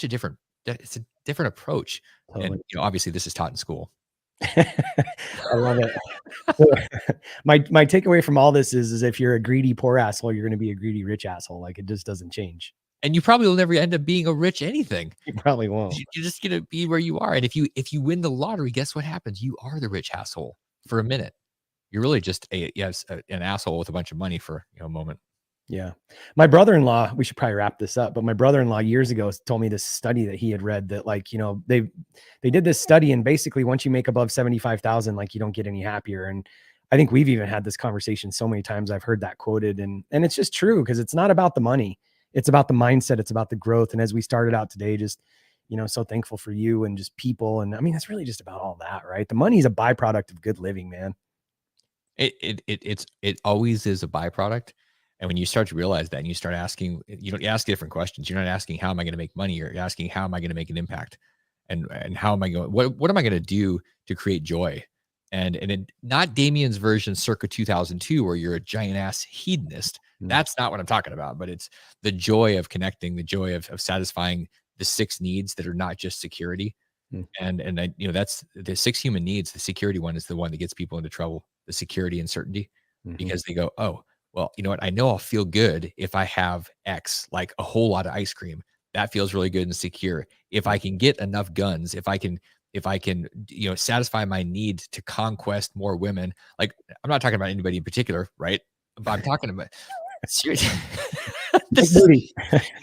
a different approach. And Totally. obviously this is taught in school. I love it. So, my takeaway from all this is if you're a greedy poor asshole, you're gonna be a greedy rich asshole. Like, it just doesn't change. And you probably will never end up being a rich anything. You probably won't. You're just gonna be where you are. And if you win the lottery, guess what happens? You are the rich asshole for a minute. You're really just an asshole with a bunch of money for a moment. Yeah. My brother-in-law, we should probably wrap this up, but my brother-in-law years ago told me this study that he had read that like, they did this study and basically once you make above 75,000, like you don't get any happier. And I think we've even had this conversation so many times. I've heard that quoted and it's just true because it's not about the money. It's about the mindset. It's about the growth. And as we started out today, just, so thankful for you and just people. And I mean, it's really just about all that, right? The money is a byproduct of good living, man. It always is a byproduct. And when you start to realize that and you start asking, you ask different questions. You're not asking how am I going to make money? You're asking how am I going to make an impact? And how am I going, what am I going to do to create joy? And not Damion's version circa 2002, where you're a giant ass hedonist. Mm, That's not what I'm talking about, but it's the joy of connecting, the joy of satisfying the 6 needs that are not just security. mm, And I, that's the 6 human needs. The security one is the one that gets people into trouble, the security and certainty, mhm, because they go, oh, well, you know what? I know I'll feel good if I have X, like a whole lot of ice cream. That feels really good and secure. If I can get enough guns, if I can, satisfy my need to conquest more women, like I'm not talking about anybody in particular, right? But I'm talking about seriously. big This booty.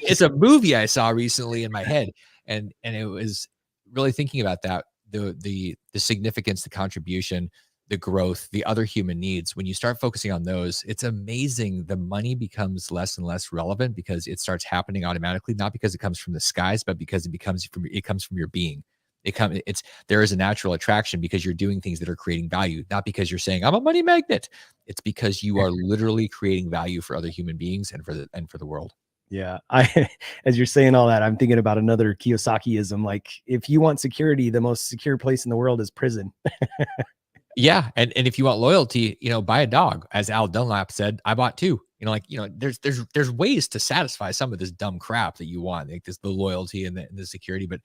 it's a movie I saw recently in my head, and it was really thinking about that, the significance, the contribution, the growth, the other human needs. When you start focusing on those, it's amazing. The money becomes less and less relevant because it starts happening automatically, not because it comes from the skies, but because it comes from your being. There is a natural attraction because you're doing things that are creating value, not because you're saying I'm a money magnet. It's because you are literally creating value for other human beings and for the world. Yeah. As you're saying all that, I'm thinking about another Kiyosakiism. Like, if you want security, the most secure place in the world is prison. Yeah, and if you want loyalty, buy a dog. As Al Dunlap said, I bought 2. There's ways to satisfy some of this dumb crap that you want, like the loyalty and the security, but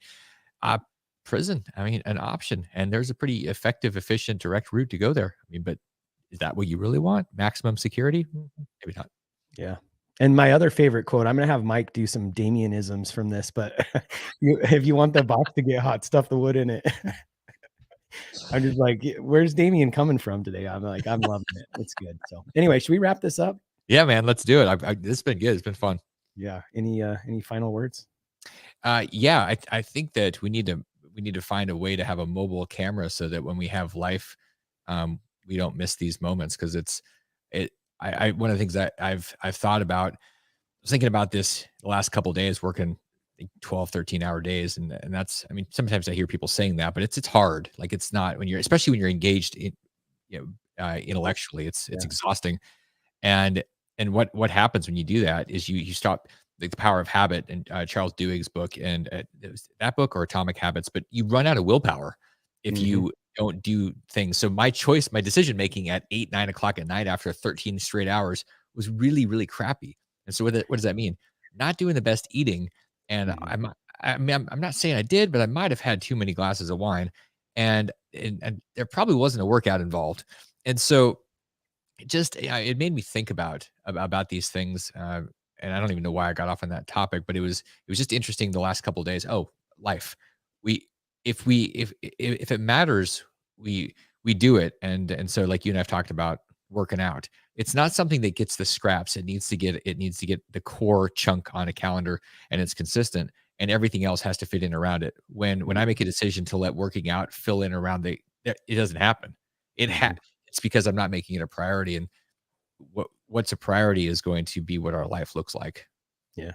uh prison, I mean, an option. And there's a pretty effective, efficient, direct route to go there. I mean, but is that what you really want? Maximum security? Maybe not. Yeah. And my other favorite quote, I'm gonna have Mike do some Damionisms from this, but if you want the box to get hot, stuff the wood in it. I'm just like, Where's Damion coming from today?" I'm like, I'm loving it. It's good. So anyway, should we wrap this up? Yeah, man, let's do it. This has been good. It's been fun. Yeah. Any final words? Yeah, I think that we need to find a way to have a mobile camera so that when we have life, we don't miss these moments because it. One of the things that I've thought about. I was thinking about this the last couple of days working think 12, 13-hour days. And that's, I mean, sometimes I hear people saying that, but it's hard. Like it's not when you're, especially when you're engaged in, you intellectually, it's Yeah. exhausting. And what happens when you do that is you stop, like the power of habit and Charles Duhigg's book, and it was that book or Atomic Habits, but you run out of willpower if Mhm. you don't do things. So my decision making at 8, 9 o'clock at night after 13 straight hours was really, really crappy. And so what does that mean? Not doing the best eating. And Mhm. I mean, I'm not saying I did, but I might have had too many glasses of wine, and there probably wasn't a workout involved. And so it just, it made me think about these things, and I don't even know why I got off on that topic, but it was just interesting the last couple of days. Oh, life. We if it matters, we do it, and so like you and I've talked about working out. It's not something that gets the scraps. It needs to get the core chunk on a calendar, and it's consistent, and everything else has to fit in around it. When I Mhm. make a decision to let working out fill in around it doesn't happen. It ha Mhm. it's because I'm not making it a priority, and what's a priority is going to be what our life looks like, Yeah,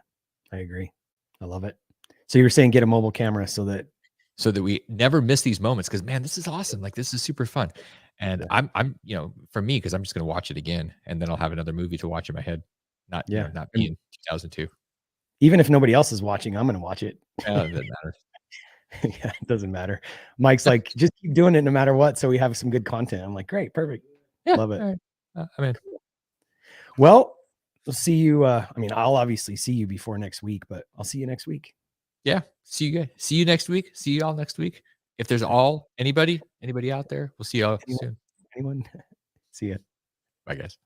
I agree. I love it. So you were saying get a mobile camera so that so that we never miss these moments. Because man, this is awesome. Like this is super fun, and yeah, for me, because I'm just going to watch it again, and then I'll have another movie to watch in my head. Not yeah, not be and in 2002. even if nobody else is watching, I'm gonna watch it. It doesn't matter. Yeah, it doesn't matter. Mike's like, "Just keep doing it no matter what, so we have some good content." I'm like, "Great, perfect. Yeah, Love it." all right. I'm in. Well, we'll see you, I mean, I'll obviously see you before next week, but I'll see you next week. Yeah, see you guys. See you next week. See you all next week. If there's All right. anybody out there, we'll see y'all Anyone? soon. Anyone? See ya. Bye, guys.